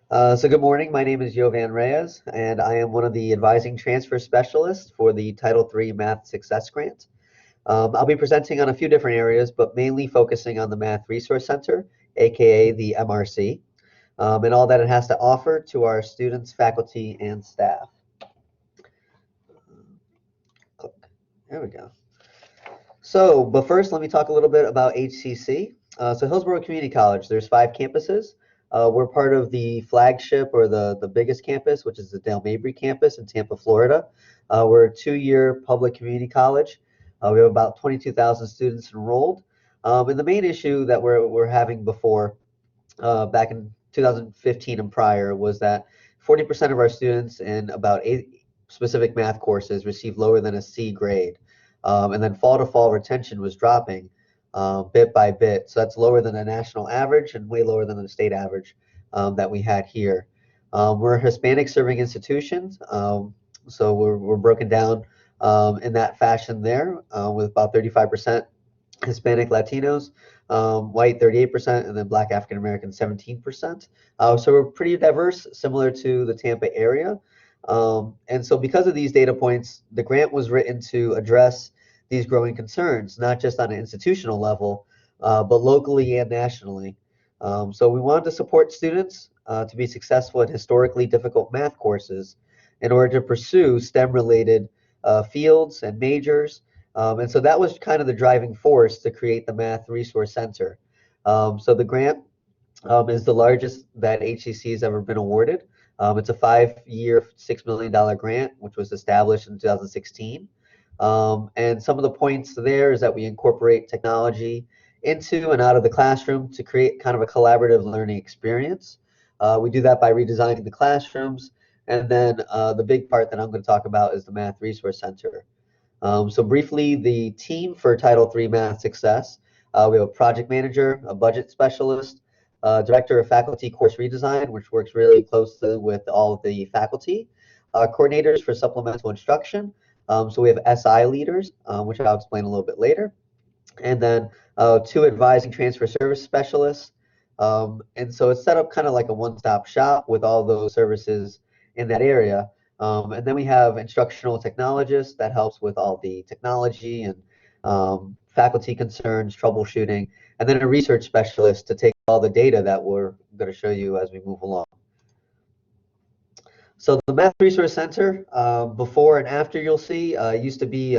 So good morning. My name is Jovan Reyes, and I am one of the advising transfer specialists for the Title III Math Success Grant. I'll be presenting on a few different areas, but mainly focusing on the Math Resource Center, aka the MRC, and all that it has to offer to our students, faculty, and staff. Click. There we go. But first, let me talk a little bit about HCC. So Hillsborough Community College, there's 5 campuses. We're part of the flagship or the biggest campus, which is the Dale Mabry campus in Tampa, Florida. We're a 2-year public community college. We have about 22,000 students enrolled. And the main issue that we're having before, back in 2015 and prior, was that 40% of our students in about 8 specific math courses received lower than a C grade. And then fall to fall retention was dropping bit by bit. So that's lower than the national average and way lower than the state average that we had here. We're a Hispanic serving institution, so we're broken down in that fashion there, with about 35% Hispanic Latinos, white 38%, and then Black African American 17%. So we're pretty diverse, similar to the Tampa area. And so because of these data points, the grant was written to address these growing concerns, not just on an institutional level, but locally and nationally. So we wanted to support students to be successful in historically difficult math courses in order to pursue STEM-related fields and majors. And so that was kind of the driving force to create the Math Resource Center. So the grant is the largest that HCC has ever been awarded. It's a 5-year, $6 million grant, which was established in 2016. And some of the points there is that we incorporate technology into and out of the classroom to create kind of a collaborative learning experience. We do that by redesigning the classrooms. And then the big part that I'm going to talk about is the Math Resource Center. So briefly, the team for Title III Math Success, we have a project manager, a budget specialist, director of faculty course redesign, which works really closely with all of the faculty, coordinators for supplemental instruction. So we have SI leaders, which I'll explain a little bit later, and then 2 advising transfer service specialists. And so it's set up kind of like a one-stop shop with all those services in that area. And then we have instructional technologists that helps with all the technology and faculty concerns, troubleshooting, and then a research specialist to take all the data that we're going to show you as we move along. So the Math Resource Center, before and after you'll see, used to be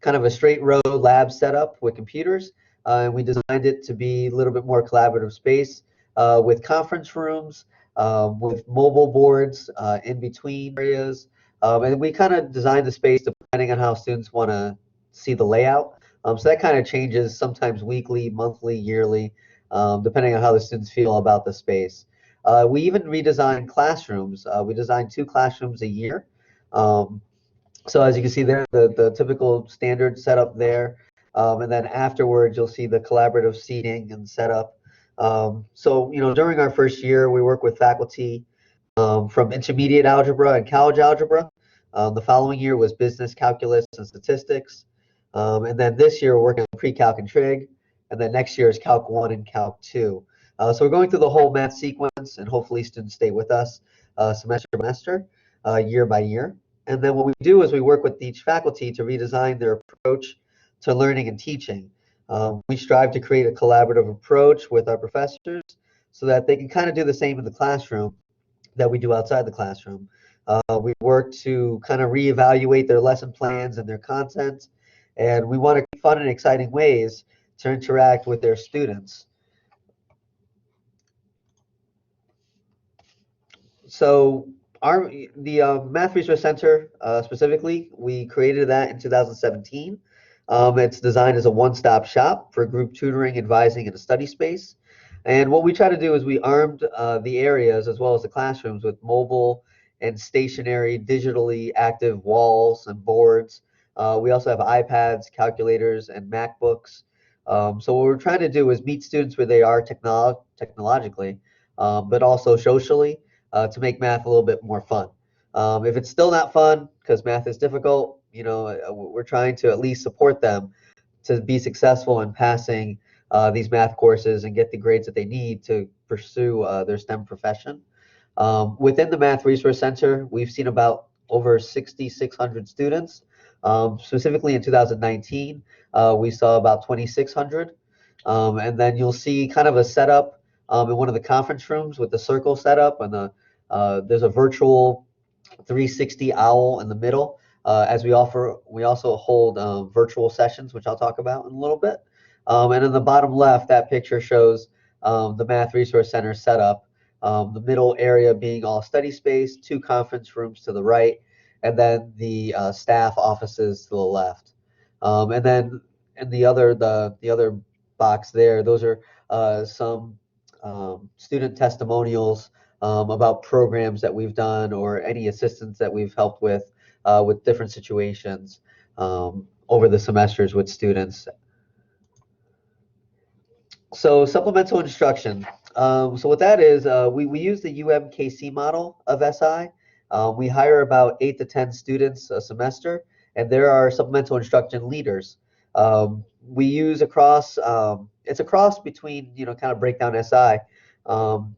kind of a straight row lab setup with computers. And we designed it to be a little bit more collaborative space with conference rooms, with mobile boards in between areas. And we kind of designed the space depending on how students want to see the layout. So that kind of changes sometimes weekly, monthly, yearly, depending on how the students feel about the space. We even redesigned classrooms. We designed 2 classrooms a year. So as you can see there, the typical standard setup there. And then afterwards, you'll see the collaborative seating and setup. So, during our first year, we work with faculty from intermediate algebra and college algebra. The following year was business, calculus, and statistics. And then this year, we're working on pre-calc and trig. And then next year is Calc 1 and Calc 2. So we're going through the whole math sequence, and hopefully students stay with us semester by semester, year by year. And then what we do is we work with each faculty to redesign their approach to learning and teaching. We strive to create a collaborative approach with our professors so that they can kind of do the same in the classroom that we do outside the classroom. We work to kind of reevaluate their lesson plans and their content, and we want to create fun and exciting ways to interact with their students. So the Math Resource Center specifically, we created that in 2017. It's designed as a one-stop shop for group tutoring, advising, and a study space. And what we try to do is we armed the areas as well as the classrooms with mobile and stationary, digitally active walls and boards. We also have iPads, calculators, and MacBooks. So what we're trying to do is meet students where they are technologically, but also socially, to make math a little bit more fun. If it's still not fun because math is difficult, we're trying to at least support them to be successful in passing these math courses and get the grades that they need to pursue their STEM profession. Within the Math Resource Center, we've seen about over 6,600 students. Specifically in 2019, we saw about 2,600. And then you'll see kind of a setup in one of the conference rooms with the circle setup, and there's a virtual 360 owl in the middle. As we also hold virtual sessions, which I'll talk about in a little bit. And in the bottom left, that picture shows the Math Resource Center setup. The middle area being all study space, 2 conference rooms to the right, and then the staff offices to the left. And then in the other box there, those are some student testimonials about programs that we've done or any assistance that we've helped with different situations over the semesters with students. So supplemental instruction. So what that is, we use the UMKC model of SI. We hire about 8 to 10 students a semester, and there are supplemental instruction leaders. We use it's a cross between, kind of breakdown SI.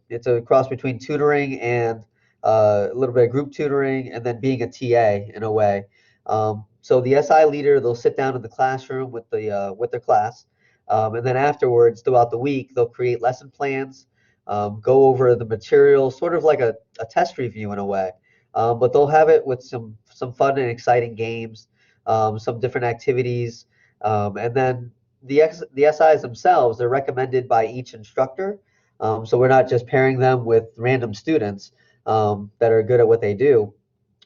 It's a cross between tutoring and a little bit of group tutoring and then being a TA in a way. So the SI leader, they'll sit down in the classroom with their class. And then afterwards, throughout the week, they'll create lesson plans, go over the material, sort of like a test review in a way. But they'll have it with some fun and exciting games, some different activities. And then the SIs themselves, they're recommended by each instructor. So we're not just pairing them with random students that are good at what they do.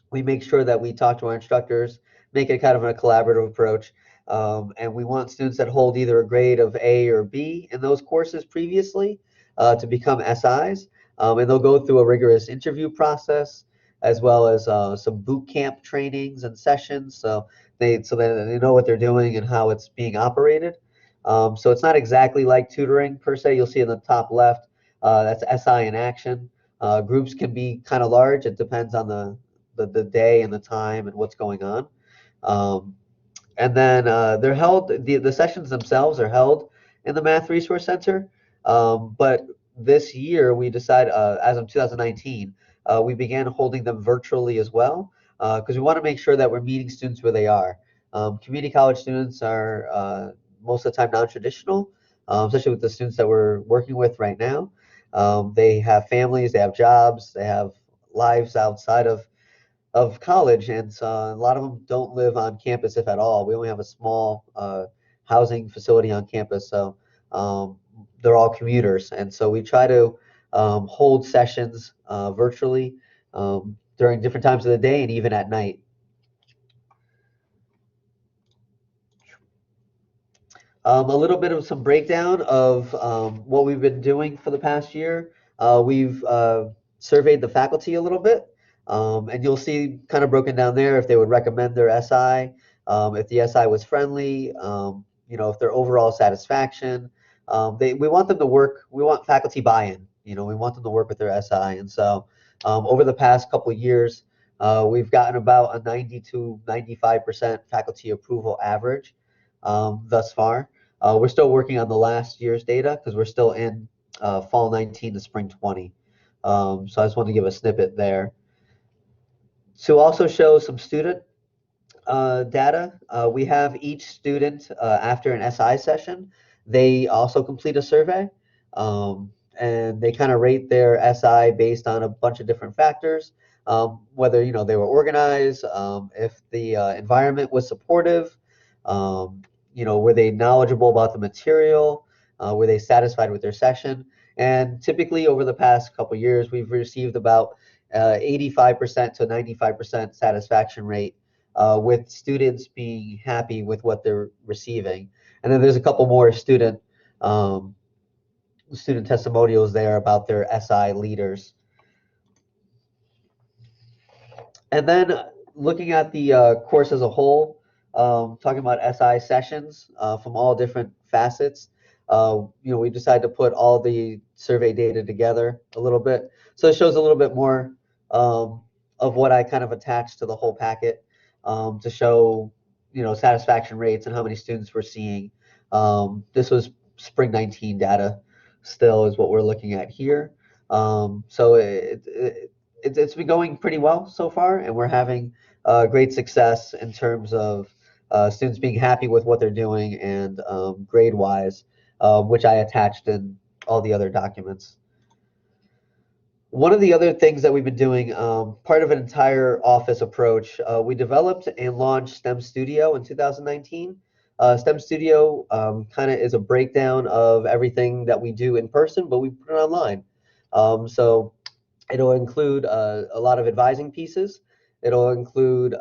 We make sure that we talk to our instructors, make it kind of a collaborative approach. And we want students that hold either a grade of A or B in those courses previously to become SIs. And they'll go through a rigorous interview process as well as some boot camp trainings and sessions. So that they know what they're doing and how it's being operated. So it's not exactly like tutoring per se. You'll see in the top left, that's SI in action. Groups can be kind of large. It depends on the day and the time and what's going on. And then they're held, the sessions themselves are held in the Math Resource Center. But this year we decided, as of 2019, we began holding them virtually as well, because we want to make sure that we're meeting students where they are. Community college students are most of the time non-traditional, especially with the students that we're working with right now. They have families, they have jobs, they have lives outside of college, and so a lot of them don't live on campus, if at all. We only have a small housing facility on campus, so they're all commuters, and so we try to hold sessions virtually during different times of the day and even at night. A little bit of some breakdown of what we've been doing for the past year. We've surveyed the faculty a little bit, and you'll see kind of broken down there if they would recommend their SI, if the SI was friendly, if their overall satisfaction. We want them to work, we want faculty buy-in, we want them to work with their SI. And so over the past couple of years, we've gotten about a 90 to 95% faculty approval average thus far. We're still working on the last year's data because we're still in fall 19 to spring 20. So I just wanted to give a snippet there. To also show some student data, we have each student after an SI session, they also complete a survey, and they kind of rate their SI based on a bunch of different factors, whether they were organized, if the environment was supportive, were they knowledgeable about the material, were they satisfied with their session. And typically over the past couple of years, we've received about 85% to 95% satisfaction rate with students being happy with what they're receiving. And then there's a couple more student testimonials there about their SI leaders. And then looking at the course as a whole, talking about SI sessions from all different facets, we decided to put all the survey data together a little bit. So it shows a little bit more of what I kind of attached to the whole packet to show, satisfaction rates and how many students we're seeing. This was spring 19 data still is what we're looking at here. So it's been going pretty well so far, and we're having great success in terms of students being happy with what they're doing and grade-wise, which I attached in all the other documents. One of the other things that we've been doing, part of an entire office approach, we developed and launched STEM Studio in 2019. STEM Studio kind of is a breakdown of everything that we do in person, but we put it online. So it'll include a lot of advising pieces. And then it'll include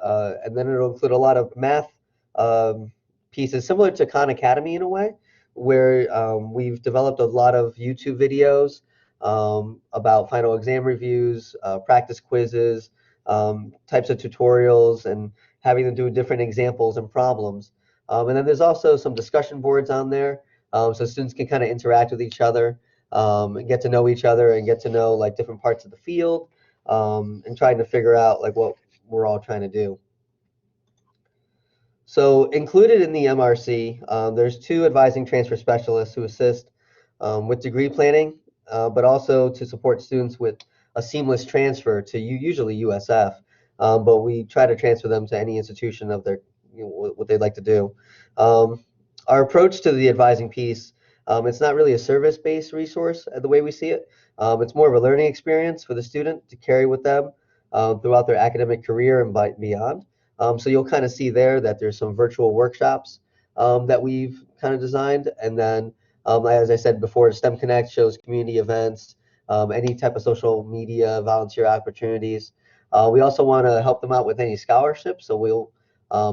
a lot of math pieces, similar to Khan Academy in a way, where we've developed a lot of YouTube videos about final exam reviews, practice quizzes, types of tutorials, and having them do different examples and problems. And then there's also some discussion boards on there, so students can kind of interact with each other and get to know each other and get to know like different parts of the field, and trying to figure out like what we're all trying to do. So included in the MRC, there's two advising transfer specialists who assist with degree planning, but also to support students with a seamless transfer to usually USF, but we try to transfer them to any institution of their, what they'd like to do. Our approach to the advising piece, it's not really a service-based resource the way we see it. It's more of a learning experience for the student to carry with them throughout their academic career and beyond. So you'll kind of see there that there's some virtual workshops that we've kind of designed. And then, as I said before, STEM Connect shows community events, any type of social media, volunteer opportunities. We also want to help them out with any scholarships. So we'll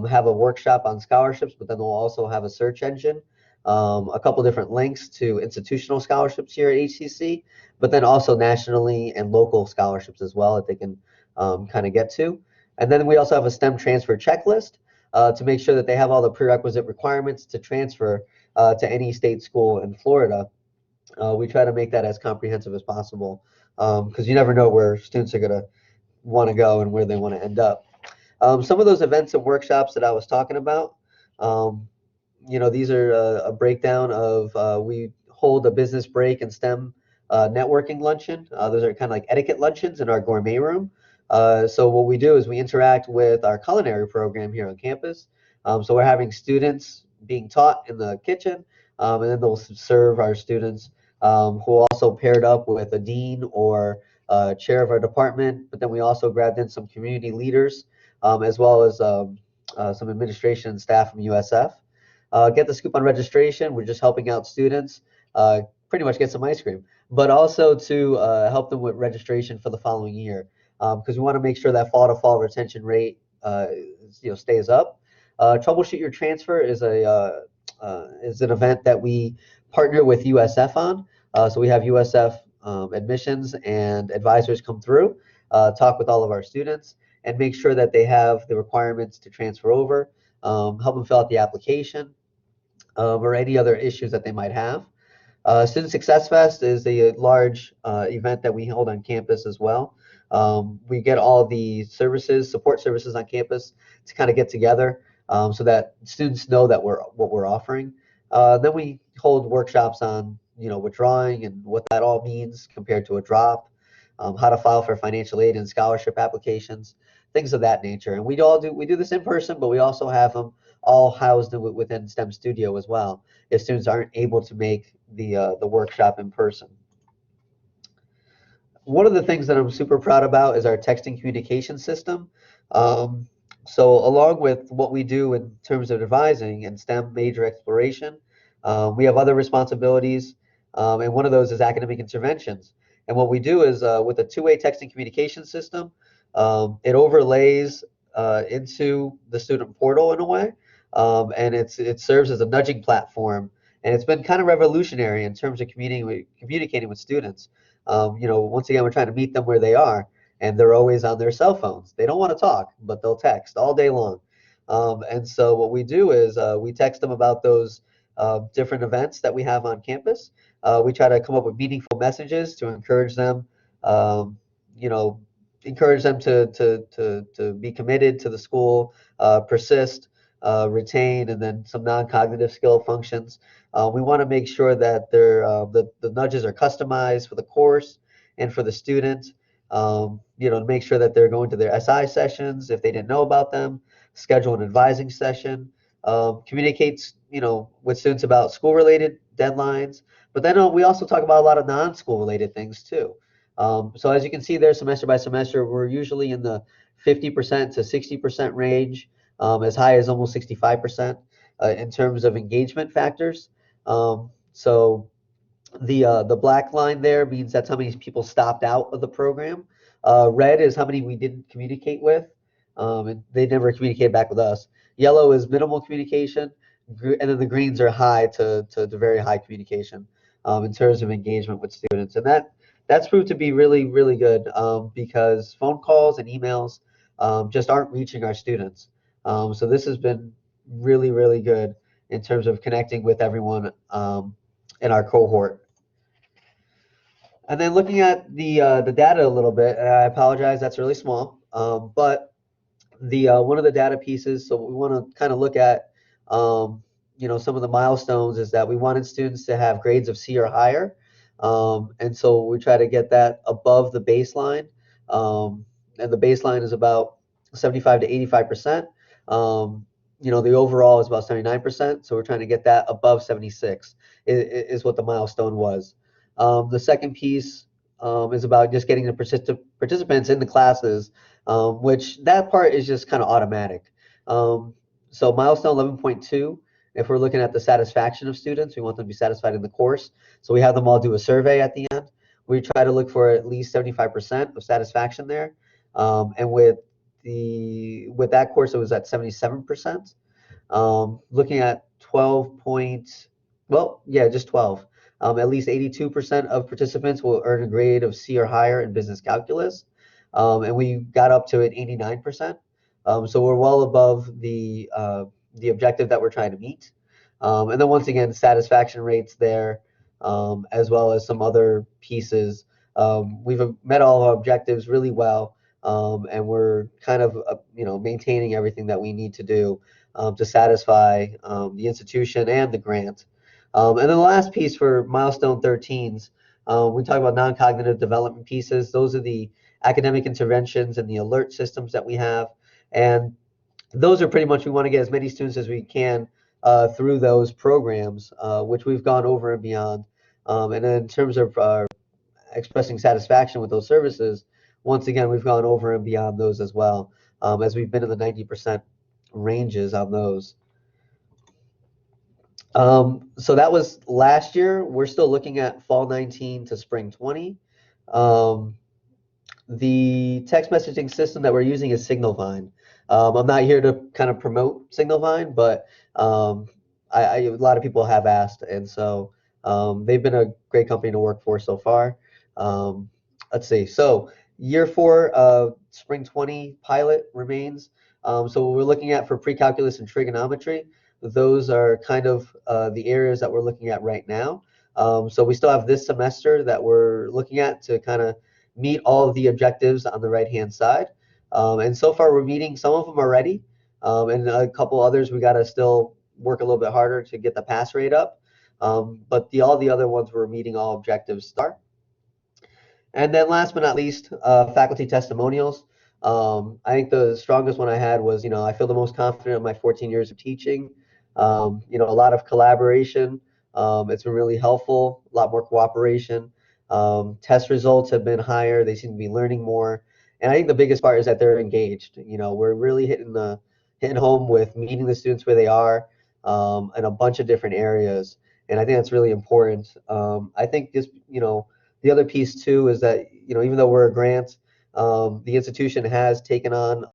have a workshop on scholarships, but then we'll also have a search engine, a couple different links to institutional scholarships here at HCC, but then also nationally and local scholarships as well that they can kind of get to. And then we also have a STEM transfer checklist to make sure that they have all the prerequisite requirements to transfer to any state school in Florida. We try to make that as comprehensive as possible because you never know where students are going to want to go and where they want to end up. Some of those events and workshops that I was talking about, these are a breakdown of we hold a business break and STEM networking luncheon. Those are kind of like etiquette luncheons in our gourmet room. So what we do is we interact with our culinary program here on campus. So we're having students being taught in the kitchen, and then they'll serve our students who are also paired up with a dean or chair of our department. But then we also grabbed in some community leaders as well as some administration and staff from USF. Get the scoop on registration. We're just helping out students pretty much get some ice cream, but also to help them with registration for the following year because we want to make sure that fall to fall retention rate stays up. Troubleshoot Your Transfer is an event that we partner with USF on. So we have USF admissions and advisors come through, talk with all of our students, and make sure that they have the requirements to transfer over, help them fill out the application, or any other issues that they might have. Student Success Fest is a large event that we hold on campus as well. We get all the support services on campus to kind of get together so that students know that what we're offering. Then we hold workshops on withdrawing and what that all means compared to a drop, how to file for financial aid and scholarship applications, things of that nature. And we do this in person, but we also have them all housed within STEM Studio as well if students aren't able to make the workshop in person. One of the things that I'm super proud about is our texting communication system. So along with what we do in terms of advising and STEM major exploration, we have other responsibilities, and one of those is academic interventions. And what we do is with a two-way texting communication system, it overlays into the student portal in a way, and it serves as a nudging platform. And it's been kind of revolutionary in terms of communicating with students. Once again, we're trying to meet them where they are, and they're always on their cell phones. They don't want to talk, but they'll text all day long. And so what we do is we text them about those different events that we have on campus. We try to come up with meaningful messages to encourage them, to be committed to the school, persist, retain, and then some non-cognitive skill functions. We want to make sure that the nudges are customized for the course and for the student, to make sure that they're going to their SI sessions if they didn't know about them, schedule an advising session, communicates, with students about school-related deadlines. But then we also talk about a lot of non-school related things too. So as you can see there, semester by semester, we're usually in the 50% to 60% range, as high as almost 65% in terms of engagement factors. So the black line there means that's how many people stopped out of the program. Red is how many we didn't communicate with, and they never communicated back with us. Yellow is minimal communication, and then the greens are high to very high communication in terms of engagement with students. And that's proved to be really, really good because phone calls and emails just aren't reaching our students. So this has been really, really good in terms of connecting with everyone in our cohort. And then looking at the data a little bit, and I apologize, that's really small, but the one of the data pieces, so we want to kind of look at, some of the milestones is that we wanted students to have grades of C or higher, and so we try to get that above the baseline, and the baseline is about 75 to 85%. The overall is about 79%, so we're trying to get that above 76 is what the milestone was. The second piece is about just getting the participants in the classes, which that part is just kind of automatic. So milestone 11.2, if we're looking at the satisfaction of students, we want them to be satisfied in the course. So we have them all do a survey at the end. We try to look for at least 75% of satisfaction there. And with that course, it was at 77%. Looking at 12 point, well, yeah, just 12. At least 82% of participants will earn a grade of C or higher in business calculus, and we got up to an 89%. So we're well above the objective that we're trying to meet. And then once again, satisfaction rates there, as well as some other pieces. We've met all of our objectives really well, and we're kind of maintaining everything that we need to do to satisfy the institution and the grant. And then the last piece for milestone 13s, we talk about non-cognitive development pieces. Those are the academic interventions and the alert systems that we have. And those are pretty much, we want to get as many students as we can through those programs, which we've gone over and beyond. And then in terms of expressing satisfaction with those services, once again, we've gone over and beyond those as well, as we've been in the 90% ranges on those. So that was last year. We're still looking at fall 19 to spring 20. The text messaging system that we're using is Signalvine. I'm not here to kind of promote Signalvine, but a lot of people have asked, and so they've been a great company to work for so far. Let's see. So year 4, spring 20 pilot remains. So what we're looking at for pre-calculus and trigonometry, those are kind of the areas that we're looking at right now. So we still have this semester that we're looking at to kind of meet all of the objectives on the right-hand side. And so far we're meeting some of them already, and a couple others we got to still work a little bit harder to get the pass rate up. But all the other ones we're meeting all objectives start. And then last but not least, faculty testimonials. I think the strongest one I had was, I feel the most confident in my 14 years of teaching. A lot of collaboration. It's been really helpful, a lot more cooperation. Test results have been higher. They seem to be learning more. And I think the biggest part is that they're engaged. We're really hitting home with meeting the students where they are in a bunch of different areas. And I think that's really important. I think just, the other piece too is that, even though we're a grant, the institution has taken on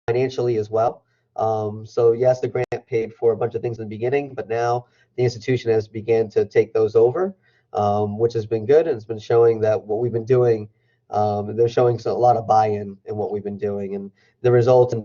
financially as well. So yes, the grant paid for a bunch of things in the beginning, but now the institution has began to take those over, which has been good, and it's been showing that what we've been doing, they're showing a lot of buy-in in what we've been doing, and the results in